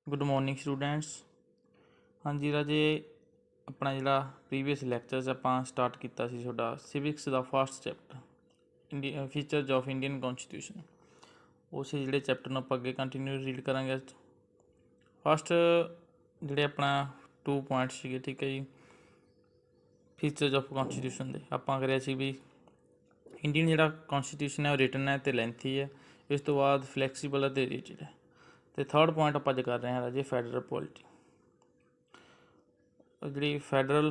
Good morning students. हाँ जी राजे, अपना जिहड़ा प्रीवियस लैक्चर च आपां स्टार्ट किया सी तुहाडा सिविक्स का first chapter India features of Indian constitution. उस जिहड़े चैप्टर नूं आपां अगे कंटिन्यू रीड करांगे। अज फस्ट जिहड़े अपना 2 पॉइंट्स सीगे, ठीक है जी, फीचर्स ऑफ कॉन्स्टिट्यूशन दे आपां करिया सी भी इंडियन जिहड़ा कॉन्स्टिट्यूशन है वो रिटन है तो लेंथी है, इस तो बाद फ्लैक्सीबल है तो रिजिड है। तो थर्ड पॉइंट आप अज कर रहे हैं राजे फैडरल पॉलिटी। जी फैडरल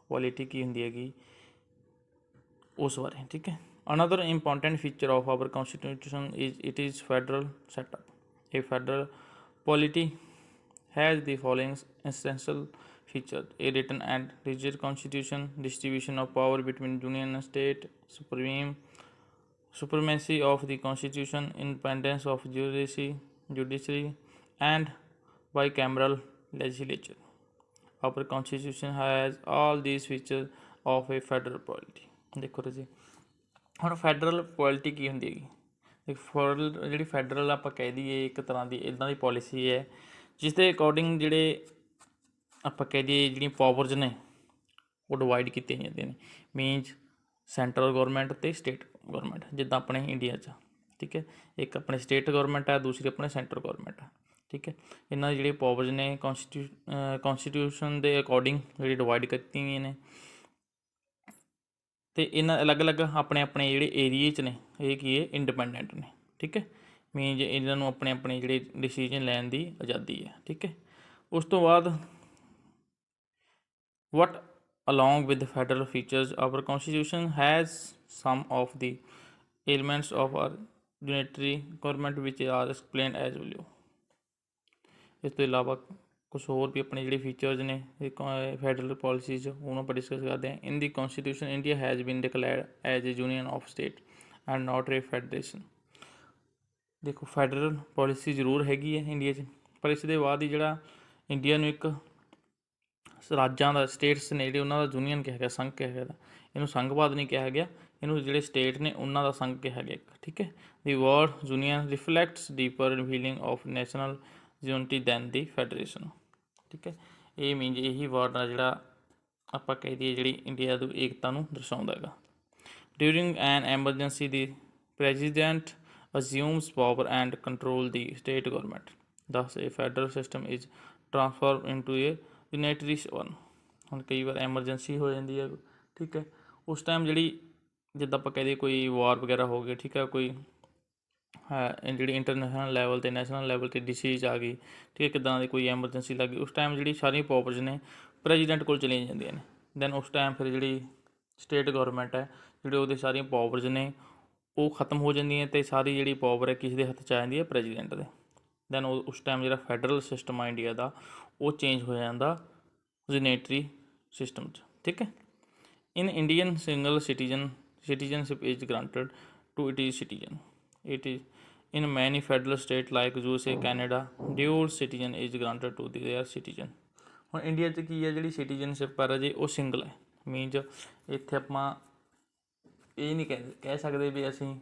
पॉलिटी की होंगी हैगी उस बारे, ठीक है। Another important feature of our constitution is it is federal setup. A federal polity has the following essential feature: a written and rigid constitution, distribution of power between union and state, supremacy of the constitution, independence of judiciary and bicameral legislature. Our constitution has all these features of a federal polity। देखो जी ਹੁਣ federal polity ਕੀ ਹੁੰਦੀ ਹੈਗੀ। ਇੱਕ federal ਜਿਹੜੀ federal ਆਪਾਂ ਕਹਿ ਦਈਏ ਇੱਕ ਤਰ੍ਹਾਂ ਦੀ ਇੱਦਾਂ ਦੀ ਪੋਲਿਸੀ ਹੈ ਜਿਸ ਦੇ ਅਕੋਰਡਿੰਗ ਜਿਹੜੇ ਆਪਾਂ ਕਹਿ ਦਈਏ ਜਿਹੜੀਆਂ ਪਾਵਰਸ ਨੇ ਉਹ ਡਿਵਾਈਡ ਕੀਤੀਆਂ ਜਾਂਦੀਆਂ ਨੇ। ਮੀਨਸ ਸੈਂਟਰਲ ਗੌਰਮੈਂਟ ਅਤੇ ਸਟੇਟ ਗੌਰਮੈਂਟ, ਜਿੱਦਾਂ ਆਪਣੇ ਇੰਡੀਆ 'ਚ, ਠੀਕ ਹੈ। ਇੱਕ ਆਪਣੇ ਸਟੇਟ ਗੌਰਮੈਂਟ ਹੈ, ਦੂਸਰੀ ਆਪਣੇ ਸੈਂਟਰਲ ਗੌਰਮੈਂਟ ਹੈ, ਠੀਕ ਹੈ। ਇਹਨਾਂ ਦੀ ਜਿਹੜੀ ਪਾਵਰਸ ਨੇ ਕੌਂਸਟੀਟਿਊਸ਼ਨ ਦੇ ਅਕੋਰਡਿੰਗ ਜਿਹੜੀ ਡਿਵਾਈਡ ਕੀਤੀਆਂ ਗਈਆਂ ਨੇ। ਅਤੇ ਇਹਨਾਂ ਅਲੱਗ ਅਲੱਗ ਆਪਣੇ ਆਪਣੇ ਜਿਹੜੇ ਏਰੀਏ 'ਚ ਨੇ ਇਹ ਕੀ ਹੈ ਇੰਡੀਪੈਂਡੈਂਟ ਨੇ, ਠੀਕ ਹੈ। ਮੀਨਜ਼ ਇਹਨਾਂ ਨੂੰ ਆਪਣੇ ਆਪਣੇ ਜਿਹੜੇ ਡਿਸੀਜਨ ਲੈਣ ਦੀ ਆਜ਼ਾਦੀ ਹੈ, ਠੀਕ ਹੈ। ਉਸ ਤੋਂ ਬਾਅਦ what along with the federal features our constitution has some of the elements of our unitary government which are explained as below। ਇਸ ਤੋਂ ਇਲਾਵਾ ਕੁਛ ਹੋਰ ਵੀ ਆਪਣੇ ਜਿਹੜੇ ਫੀਚਰਸ ਨੇ ਫੈਡਰਲ ਪੋਲਿਸੀਜ਼ ਉਹਨੂੰ ਆਪਾਂ ਡਿਸਕਸ ਕਰਦੇ ਹਾਂ। In the constitution India has been declared as a union of state and not a federation. ਦੇਖੋ ਫੈਡਰਲ ਪੋਲਿਸੀ ਜ਼ਰੂਰ ਹੈਗੀ ਹੈ ਇੰਡੀਆ 'ਚ, ਪਰ ਇਸ ਦੇ ਬਾਅਦ ਹੀ ਜਿਹੜਾ ਇੰਡੀਆ ਨੂੰ ਇੱਕ ਰਾਜਾਂ ਦਾ ਸਟੇਟਸ ਨੇ ਜਿਹੜੇ ਉਹਨਾਂ ਦਾ ਯੂਨੀਅਨ ਕਿਹਾ ਗਿਆ, ਸੰਘ ਕਿਹਾ ਗਿਆ। ਇਹਨੂੰ ਸੰਘਵਾਦ ਨਹੀਂ ਕਿਹਾ ਗਿਆ, ਇਹਨੂੰ ਜਿਹੜੇ ਸਟੇਟ ਨੇ ਉਹਨਾਂ ਦਾ ਸੰਘ ਕਿਹਾ ਗਿਆ, ਠੀਕ ਹੈ। The word union reflects deeper feeling of national unity than the federation, ਠੀਕ ਹੈ। ਇਹ ਮੀਨਜ਼ ਇਹੀ ਵਰਡ ਆ ਜਿਹੜਾ ਆਪਾਂ ਕਹਿ ਦਈਏ ਜਿਹੜੀ ਇੰਡੀਆ ਦੀ ਏਕਤਾ ਨੂੰ ਦਰਸਾਉਂਦਾ ਹੈਗਾ। During an emergency the president assumes power and control the state government. Thus a federal system is transfer into a unitary one. ਹੁਣ ਕਈ ਵਾਰ ਐਮਰਜੈਂਸੀ ਹੋ ਜਾਂਦੀ ਹੈ, ਠੀਕ ਹੈ। ਉਸ ਟਾਈਮ ਜਿਹੜੀ ਜਿੱਦਾਂ ਆਪਾਂ ਕਹਿ ਦਈਏ ਕੋਈ ਵਾਰ ਵਗੈਰਾ ਹੋ ਗਈ, ਠੀਕ ਹੈ, ਕੋਈ ਜਿਹੜੀ ਇੰਟਰਨੈਸ਼ਨਲ ਲੈਵਲ 'ਤੇ ਨੈਸ਼ਨਲ ਲੈਵਲ 'ਤੇ ਡਿਸੀਜ਼ ਆ ਗਈ, ਠੀਕ ਹੈ, ਕਿੱਦਾਂ ਦੀ ਕੋਈ ਐਮਰਜੈਂਸੀ ਲੱਗ ਗਈ, ਉਸ ਟਾਈਮ ਜਿਹੜੀ ਸਾਰੀਆਂ ਪਾਵਰਸ ਨੇ ਪ੍ਰੈਜ਼ੀਡੈਂਟ ਕੋਲ ਚਲੀਆਂ ਜਾਂਦੀਆਂ ਨੇ। ਦੈਨ ਉਸ ਟਾਈਮ ਫਿਰ ਜਿਹੜੀ ਸਟੇਟ ਗੌਰਮੈਂਟ ਹੈ ਜਿਹੜੇ ਉਹਦੇ ਸਾਰੀਆਂ ਪਾਵਰਸ ਨੇ ਉਹ ਖਤਮ ਹੋ ਜਾਂਦੀਆਂ ਅਤੇ ਸਾਰੀ ਜਿਹੜੀ ਪਾਵਰ ਹੈ ਕਿਸ ਦੇ ਹੱਥ 'ਚ ਆ ਜਾਂਦੀ ਹੈ, ਪ੍ਰੈਜ਼ੀਡੈਂਟ ਦੇ। ਦੈਨ ਉਸ ਟਾਈਮ ਜਿਹੜਾ ਫੈਡਰਲ ਸਿਸਟਮ ਆ ਇੰਡੀਆ ਦਾ ਉਹ ਚੇਂਜ ਹੋ ਜਾਂਦਾ ਯੂਨਿਟਰੀ ਸਿਸਟਮ 'ਚ, ਠੀਕ ਹੈ। ਇਨ Indian single citizenship is granted to its citizen। It is in many federal states like USA, Canada, dual citizen is granted to their citizen। ਹੁਣ India 'ਚ ਕੀ ਹੈ ਜਿਹੜੀ ਸਿਟੀਜ਼ਨਸ਼ਿਪ ਆ ਜੀ ਉਹ ਸਿੰਗਲ ਹੈ। ਮੀਨਜ਼ ਇੱਥੇ ਆਪਾਂ ਇਹ ਨਹੀਂ ਕਹਿ ਸਕਦੇ ਵੀ ਅਸੀਂ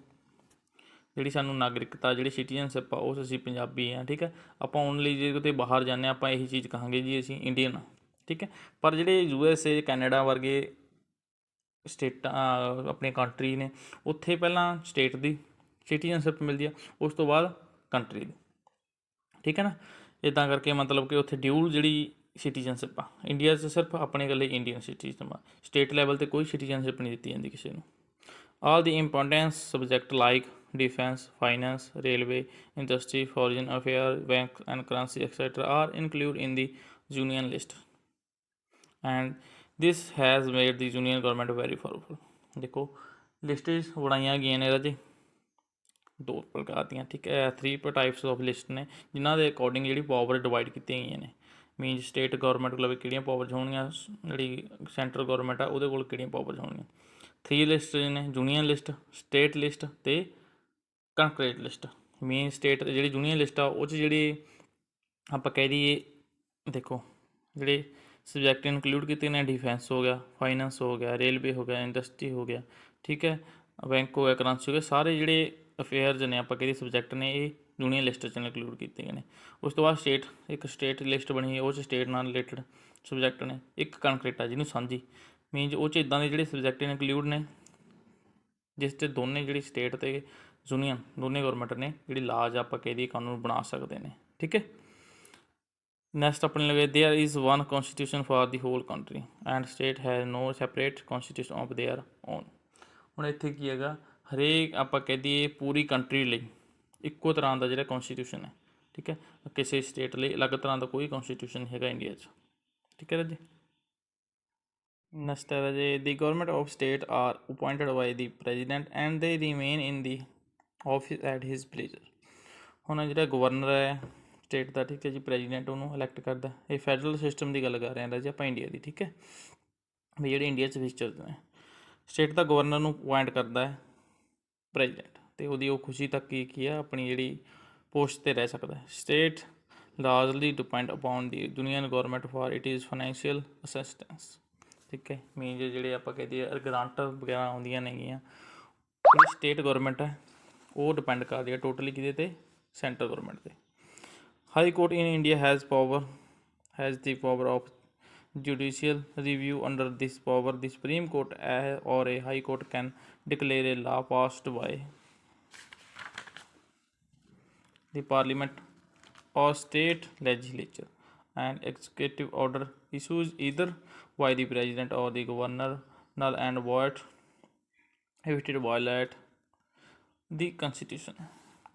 ਜਿਹੜੀ ਸਾਨੂੰ ਨਾਗਰਿਕਤਾ ਜਿਹੜੀ ਸਿਟੀਜ਼ਨਸ਼ਿਪ ਆ ਉਸ ਅਸੀਂ ਪੰਜਾਬੀ ਹਾਂ, ਠੀਕ ਹੈ। ਆਪਾਂ ਓਨਲੀ ਜੇ ਕਿਤੇ ਬਾਹਰ ਜਾਂਦੇ ਹਾਂ ਆਪਾਂ ਇਹੀ ਚੀਜ਼ ਕਹਾਂਗੇ ਜੀ ਅਸੀਂ ਇੰਡੀਅਨ ਹਾਂ, ਠੀਕ ਹੈ। ਪਰ ਜਿਹੜੇ USA, ਕੈਨੇਡਾ ਵਰਗੇ ਸਟੇਟਾਂ ਆਪਣੀਆਂ ਕੰਟਰੀ ਨੇ ਉੱਥੇ ਪਹਿਲਾਂ ਸਟੇਟ ਦੀ ਸਿਟੀਜ਼ਨਸ਼ਿਪ ਮਿਲਦੀ ਆ, ਉਸ ਤੋਂ ਬਾਅਦ ਕੰਟਰੀ ਦੀ, ਠੀਕ ਹੈ ਨਾ। ਇੱਦਾਂ ਕਰਕੇ ਮਤਲਬ ਕਿ ਉੱਥੇ ਡਿਊਲ ਜਿਹੜੀ ਸਿਟੀਜ਼ਨਸ਼ਿਪ ਆ। ਇੰਡੀਆ 'ਚ ਸਿਰਫ ਆਪਣੇ ਇਕੱਲੇ ਇੰਡੀਅਨ ਸਿਟੀਜ਼ਨ ਆ, ਸਟੇਟ ਲੈਵਲ 'ਤੇ ਕੋਈ ਸਿਟੀਜ਼ਨਸ਼ਿਪ ਨਹੀਂ ਦਿੱਤੀ ਜਾਂਦੀ ਕਿਸੇ ਨੂੰ। ਆਲ ਦੀ importance subject like defence, finance, railway, industry, foreign affair, bank and currency etcetera are include in the union list and this has made the union government very powerful. देखो lists बनाई गई ने राजे दो प्रकार दी, ठीक है। 3 टाइप्स ऑफ लिस्ट ने जिन्हों के अकॉर्डिंग जी पावर डिवाइड की गई ने। मीन स्टेट गवर्नमेंट को कि पावर्स होनिया, जी सेंट्रल गवर्नमेंट है वो कि पावर्स होनिया। 3 लिस्ट ने यूनियन लिस्ट, स्टेट लिस्ट तो ਕੰਕਰੇਟ ਲਿਸਟ। ਮੇਨ ਸਟੇਟ ਜਿਹੜੀ ਯੂਨੀਅਨ ਲਿਸਟ ਆ ਉਹ 'ਚ ਜਿਹੜੀ ਆਪਾਂ ਕਹਿ ਦਈਏ ਦੇਖੋ ਜਿਹੜੇ ਸਬਜੈਕਟ ਇਨਕਲੂਡ ਕੀਤੇ ਨੇ ਡਿਫੈਂਸ ਹੋ ਗਿਆ, ਫਾਈਨੈਂਸ ਹੋ ਗਿਆ, ਰੇਲਵੇ ਹੋ ਗਿਆ, ਇੰਡਸਟਰੀ ਹੋ ਗਿਆ, ਠੀਕ ਹੈ, ਬੈਂਕ ਹੋ ਗਿਆ, ਕਰੰਸੀ ਹੋ ਗਿਆ, ਸਾਰੇ ਜਿਹੜੇ ਅਫੇਅਰਸ ਨੇ ਆਪਾਂ ਕਹਿ ਦਈਏ ਸਬਜੈਕਟ ਨੇ ਇਹ यूनियन लिस्ट च इनकलूड किए गए हैं। उस तो बाद स्टेट, एक स्टेट लिस्ट बनी है, उस स्टेट नाल रिलेटिड सबजैक्ट ने। एक कनकरेटा जिन्होंने सांझी मीनज वो इदां दे जिहड़े सबजैक्ट इनकलूड ने जिस च दोने जिहड़ी स्टेट ते यूनियन दोने गौरमेंट ने जिहड़ी लाज आपां कह दईए कानून बना सकते हैं। ठीक है। नैक्सट अपने लगे there is one constitution for the whole country and state has no separate constitution of their own. ਹੁਣ ਇੱਥੇ ਕੀ ਹੈਗਾ, ਹਰੇਕ ਆਪਾਂ ਕਹਿ ਦਈਏ ਪੂਰੀ ਕੰਟਰੀ ਲਈ ਇੱਕੋ ਤਰ੍ਹਾਂ ਦਾ ਜਿਹੜਾ ਕੌਨਸਟੀਟਿਊਸ਼ਨ ਹੈ। ਠੀਕ ਹੈ। ਕਿਸੇ ਸਟੇਟ ਲਈ ਅਲੱਗ ਤਰ੍ਹਾਂ ਦਾ ਕੋਈ ਕੌਨਸਟੀਟਿਊਸ਼ਨ ਨਹੀਂ ਹੈਗਾ ਇੰਡੀਆ 'ਚ। ਠੀਕ ਹੈ ਰਾਜੇ। ਨੈਕਸਟ ਹੈ ਰਾਜੇ ਦੀ government of state R ਅਪੁਆਇੰਟਡ by the president and ਦੇ remain in the office at his pleasure. ਹੁਣ ਜਿਹੜਾ ਗਵਰਨਰ ਹੈ ਸਟੇਟ ਦਾ, ਠੀਕ ਹੈ ਜੀ, ਪ੍ਰੈਜ਼ੀਡੈਂਟ ਉਹਨੂੰ ਇਲੈਕਟ ਕਰਦਾ। ਇਹ ਫੈਡਰਲ ਸਿਸਟਮ ਦੀ ਗੱਲ ਕਰ ਰਹੇ ਹਾਂ ਰਾਜੇ ਆਪਾਂ ਇੰਡੀਆ ਦੀ। ਠੀਕ ਹੈ। ਵੀ ਜਿਹੜੇ ਇੰਡੀਆ 'ਚ ਫੀਚਰਸ ਨੇ, ਸਟੇਟ ਦਾ ਗਵਰਨਰ ਨੂੰ ਅਪੁਆਇੰਟ ਕਰਦਾ ਹੈ ਪ੍ਰੈਜ਼ੀਡੈਂਟ, ਅਤੇ ਉਹਦੀ ਉਹ ਖੁਸ਼ੀ ਤੱਕ ਕੀ ਆ ਆਪਣੀ ਜਿਹੜੀ ਪੋਸਟ 'ਤੇ ਰਹਿ ਸਕਦਾ। State ਲਾਰਜਲੀ depend upon the union government for it is financial assistance. ਠੀਕ ਹੈ। ਮੀਨਜ਼ ਜਿਹੜੇ ਆਪਾਂ ਕਹਿ ਦਈਏ ਗਰਾਂਟ ਵਗੈਰਾ ਆਉਂਦੀਆਂ ਨੇਗੀਆਂ, ਜਿਹੜੀ ਸਟੇਟ ਗੌਰਮੈਂਟ ਹੈ ਉਹ ਡਿਪੈਂਡ ਕਰਦੀ ਹੈ ਟੋਟਲੀ ਕਿਹਦੇ 'ਤੇ, ਸੈਂਟਰਲ ਗੌਰਮੈਂਟ 'ਤੇ। High court in India has the power of judicial review. Under this power, the Supreme Court or a High Court can declare a law passed by the Parliament or state legislature. An executive order issued either by the President or the Governor null and void if it violate the Constitution.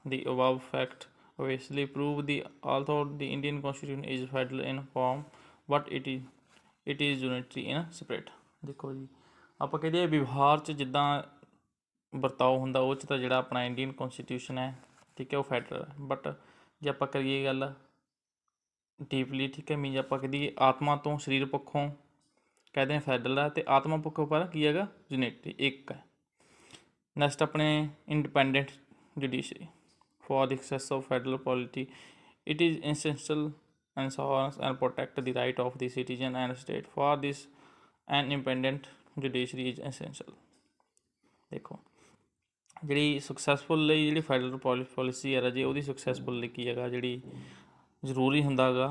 The above fact obviously prove the although the Indian Constitution is federal in form, but it is unitary in separate। ਦੇਖੋ ਜੀ, ਆਪਾਂ ਕਹਿੰਦੇ ਵਿਵਹਾਰ 'ਚ ਜਿੱਦਾਂ ਵਰਤਾਓ ਹੁੰਦਾ ਉਹ 'ਚ ਤਾਂ ਜਿਹੜਾ ਆਪਣਾ ਇੰਡੀਅਨ ਕੌਨਸਟੀਟਿਊਸ਼ਨ ਹੈ, ਠੀਕ ਹੈ, ਉਹ ਫੈਡਰਲ ਹੈ। ਬਟ ਜੇ ਆਪਾਂ ਕਰੀਏ ਗੱਲ ਡੀਪਲੀ, ਠੀਕ ਹੈ, ਮੀਨਜ਼ ਆਪਾਂ ਕਹੀਏ ਆਤਮਾ ਤੋਂ ਸਰੀਰ ਪੱਖੋਂ ਕਹਿੰਦੇ ਫੈਡਰਲ ਹੈ, ਅਤੇ ਆਤਮਾ ਪੱਖੋਂ ਪਰ ਕੀ ਹੈਗਾ, ਯੂਨਿਟਰੀ, ਇੱਕ ਹੈ। ਨੈਕਸਟ ਆਪਣੇ independent judiciary for the success of federal polity, it is essential ensures and protect the right of the citizen and state. For this an independent judiciary is essential। ਦੇਖੋ ਜਿਹੜੀ ਸਕਸੈਸਫੁਲ ਲਈ ਜਿਹੜੀ federal policy ਹੈ ਰਾਜੇ, ਉਹਦੀ successful ਲਈ ਕੀ ਹੈਗਾ, ਜਿਹੜੀ ਜ਼ਰੂਰੀ ਹੁੰਦਾ ਗਾ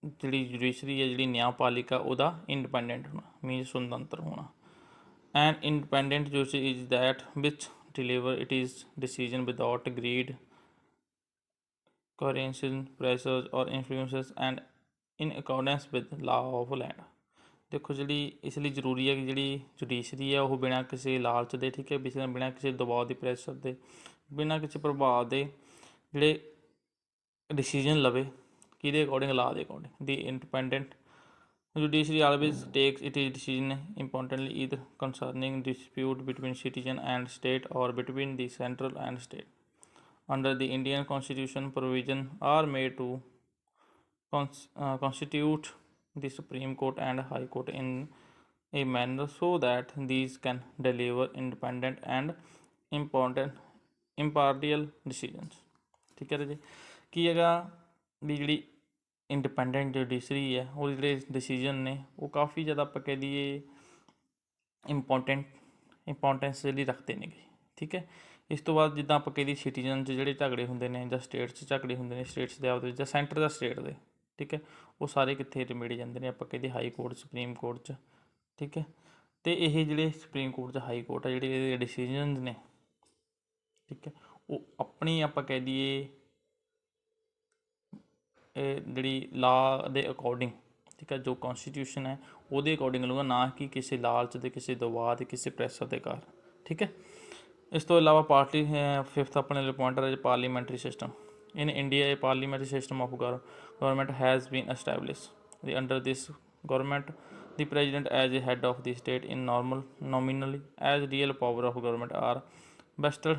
ਜਿਹੜੀ ਜੁਡੀਸ਼ਰੀ ਹੈ, ਜਿਹੜੀ ਨਿਆਂਪਾਲਿਕਾ, ਉਹਦਾ ਇੰਡੀਪੈਂਡੈਂਟ ਹੋਣਾ, ਮੀਨਜ਼ ਸੁਤੰਤਰ ਹੋਣਾ। And independent judiciary is that which deliver it is decision without greed, coercion, pressures or influences and in accordance with law of land। ਦੇਖੋ ਜਿਹੜੀ ਇਸ ਲਈ ਜ਼ਰੂਰੀ ਹੈ ਕਿ ਜਿਹੜੀ ਜੁਡੀਸ਼ਰੀ ਹੈ ਉਹ ਬਿਨਾਂ ਕਿਸੇ ਲਾਲਚ ਦੇ, ਠੀਕ ਹੈ, ਬਿਨਾਂ ਕਿਸੇ ਦਬਾਅ ਦੇ, ਪ੍ਰੈਸ਼ਰ ਦੇ, ਬਿਨਾਂ ਕਿਸੇ ਪ੍ਰਭਾਵ ਦੇ ਜਿਹੜੇ ਡਿਸੀਜਨ ਲਵੇ, ਕਿਹਦੇ ਅਕੋਰਡਿੰਗ, ਲਾਅ ਦੇ according. The independent judiciary always takes its decision importantly either concerning dispute between citizen and state or between the central and state. Under the Indian Constitution, provision are made to constitute the Supreme Court and High Court in a manner so that these can deliver independent and impartial decisions। ठीक है जी। ਕੀ ਹੈਗਾ ਵੀ ਜਿਹੜੀ independent judiciary ਹੈ ਉਹ ਜਿਹੜੇ decision ਨੇ ਉਹ ਕਾਫੀ ਜ਼ਿਆਦਾ ਆਪਾਂ ਕਹਿ ਦਈਏ ਇੰਪੋਰਟੈਂਸ ਜਿਹੜੀ ਰੱਖਦੇ ਨੇਗੇ। ਠੀਕ ਹੈ। ਇਸ ਤੋਂ ਬਾਅਦ ਜਿੱਦਾਂ ਆਪਾਂ ਕਹਿ ਦਈਏ ਸਿਟੀਜ਼ਨ 'ਚ ਜਿਹੜੇ ਝਗੜੇ ਹੁੰਦੇ ਨੇ ਜਾਂ ਸਟੇਟ 'ਚ ਝਗੜੇ ਹੁੰਦੇ ਨੇ, ਸਟੇਟਸ ਦੇ ਆਪਦੇ ਜਾਂ ਸੈਂਟਰ ਦਾ ਸਟੇਟ ਦੇ, ਠੀਕ ਹੈ, ਉਹ ਸਾਰੇ ਕਿੱਥੇ ਨਿਬੇੜੇ ਜਾਂਦੇ ਨੇ, ਆਪਾਂ ਕਹਿੰਦੇ ਹਾਈ ਕੋਰਟ, ਸੁਪਰੀਮ ਕੋਰਟ 'ਚ। ਠੀਕ ਹੈ। ਅਤੇ ਇਹ ਜਿਹੜੇ ਸੁਪਰੀਮ ਕੋਰਟ 'ਚ, ਹਾਈ ਕੋਰਟ ਆ, ਜਿਹੜੇ ਇਹਦੇ ਡਿਸੀਜਨਸ ਨੇ, ਠੀਕ ਹੈ, ਉਹ ਆਪਣੀ ਆਪਾਂ ਕਹਿ ਦਈਏ ਜਿਹੜੀ ਲਾਅ ਦੇ ਅਕੋਰਡਿੰਗ, ਠੀਕ ਹੈ, ਜੋ ਕੌਨਸਟੀਟਿਊਸ਼ਨ ਹੈ ਉਹਦੇ ਅਕੋਰਡਿੰਗ ਲਊਗਾ, ਨਾ ਕਿ ਕਿਸੇ ਲਾਲਚ ਦੇ, ਕਿਸੇ ਦਬਾਅ ਦੇ, ਕਿਸੇ ਪ੍ਰੈਸ਼ਰ ਦੇ ਕਾਰਨ। ਠੀਕ ਹੈ। ਇਸ ਤੋਂ ਇਲਾਵਾ ਪਾਰਟੀ ਫਿਫਥ ਆਪਣੇ ਪੁਆਇੰਟ ਹੈ parliamentary system. In India a parliamentary system of government has been establish. The under this government the president as a head of the state in nominally as real power of government are vested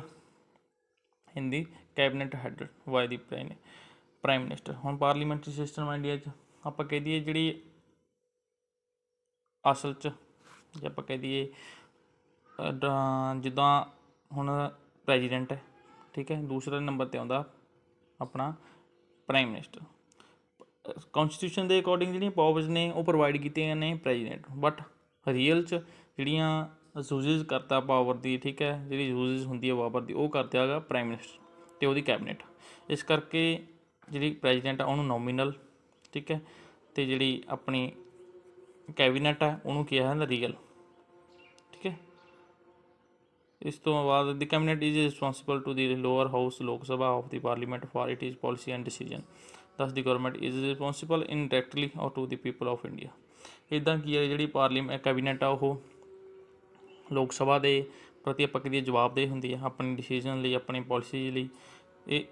in the cabinet headed by the prime minister. ਹੁਣ parliamentary system India 'ਚ ਆਪਾਂ ਕਹਿ ਦਈਏ ਜਿਹੜੀ ਅਸਲ 'ਚ ਜੇ ਆਪਾਂ ਕਹਿ ਦਈਏ ਜਿੱਦਾਂ ਹੁਣ ਪ੍ਰੈਜ਼ੀਡੈਂਟ ਹੈ, ਠੀਕ ਹੈ, ਦੂਸਰੇ ਨੰਬਰ 'ਤੇ ਆਉਂਦਾ ਆਪਣਾ ਪ੍ਰਾਈਮ ਮਿਨਿਸਟਰ। ਕੌਨਸਟੀਟਿਊਸ਼ਨ ਦੇ ਅਕੋਰਡਿੰਗ ਜਿਹੜੀਆਂ ਪਾਵਰਸ ਨੇ ਉਹ ਪ੍ਰੋਵਾਈਡ ਕੀਤੀਆਂ ਨੇ ਪ੍ਰੈਜ਼ੀਡੈਂਟ, ਬਟ ਰੀਅਲ 'ਚ ਜਿਹੜੀਆਂ ਯੂਜ਼ਿਸ ਕਰਦਾ ਪਾਵਰ ਦੀ, ਠੀਕ ਹੈ, ਜਿਹੜੀ ਯੂਜ਼ਿਸ ਹੁੰਦੀ ਹੈ ਪਾਵਰ ਦੀ, ਉਹ ਕਰਦਾ ਹੈਗਾ ਪ੍ਰਾਈਮ ਮਿਨਿਸਟਰ ਅਤੇ ਉਹਦੀ ਕੈਬਨਿਟ। इस करके ਜਿਹੜੀ ਪ੍ਰੈਜ਼ੀਡੈਂਟ ਆ ਉਹਨੂੰ ਨੋਮੀਨਲ, ਠੀਕ ਹੈ, ਅਤੇ ਜਿਹੜੀ ਆਪਣੀ ਕੈਬਨਿਟ ਹੈ ਉਹਨੂੰ ਕਿਹਾ ਜਾਂਦਾ ਰੀਅਲ, ਠੀਕ ਹੈ। ਇਸ ਤੋਂ ਬਾਅਦ the cabinet is responsible to the lower house Lok Sabha of the parliament for it is policy and decision. Thus the government is responsible indirectly or to the people of India. ਇੱਦਾਂ ਕੀ ਹੈ, ਜਿਹੜੀ ਪਾਰਲੀਮੈਂਟ ਕੈਬਨਿਟ ਆ ਉਹ ਲੋਕ ਸਭਾ ਦੇ ਪ੍ਰਤੀ ਆਪਾਂ ਕਹੀਏ ਜਵਾਬਦੇਹ ਹੁੰਦੀ ਹੈ ਆਪਣੀ ਡਿਸੀਜ਼ਨ ਲਈ, ਆਪਣੀ ਪੋਲਿਸੀ ਲਈ। ਇਹ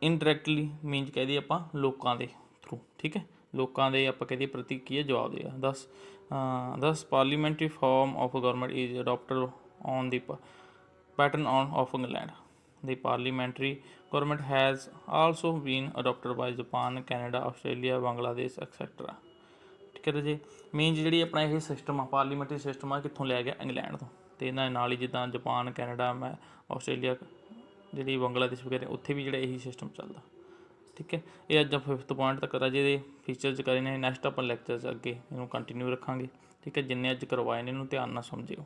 ਇਨਡਾਇਰੈਕਟਲੀ ਮੀਨਸ ਕਹਿ ਦਈਏ ਆਪਾਂ ਲੋਕਾਂ ਦੇ ਥਰੂ, ਠੀਕ ਹੈ, ਲੋਕਾਂ ਦੇ ਆਪਾਂ ਕਹਿ ਦਈਏ ਪ੍ਰਤੀ ਕੀ ਹੈ ਜਵਾਬਦੇਹ ਆ। Thus parliamentary form of government is adopted on the pattern of England. The parliamentary government has also been adopted by Japan, Canada, Australia, Bangladesh, etc. ਠੀਕ ਹੈ ਜੀ। ਮੇਨ ਜਿਹੜੀ ਆਪਣਾ ਇਹ ਸਿਸਟਮ ਆ ਪਾਰਲੀਮੈਂਟਰੀ ਸਿਸਟਮ ਆ ਕਿੱਥੋਂ ਲਿਆ ਗਿਆ, ਇੰਗਲੈਂਡ ਤੋਂ। ਅਤੇ ਇਹਨਾਂ ਨਾਲ ਹੀ ਜਿੱਦਾਂ ਜਾਪਾਨ, ਕੈਨੇਡਾ, ਆਸਟ੍ਰੇਲੀਆ, ਜਿਹੜੀ ਬੰਗਲਾਦੇਸ਼ ਵਗੈਰਾ ਉੱਥੇ ਵੀ ਜਿਹੜਾ ਇਹੀ ਸਿਸਟਮ ਚੱਲਦਾ, ਠੀਕ ਹੈ। ਇਹ ਅੱਜ 5th ਪੁਆਇੰਟ ਤੱਕ ਰਾਜੇ ਦੇ ਫੀਚਰਸ ਕਰੇ ਨੇ। ਨੈਕਸਟ ਆਪਾਂ ਲੈਕਚਰ 'ਚ ਅੱਗੇ ਇਹਨੂੰ ਕੰਟੀਨਿਊ ਰੱਖਾਂਗੇ, ਠੀਕ ਹੈ। ਜਿੰਨੇ ਅੱਜ ਕਰਵਾਏ ਨੇ ਇਹਨੂੰ ਧਿਆਨ ਨਾਲ ਸਮਝਿਓ।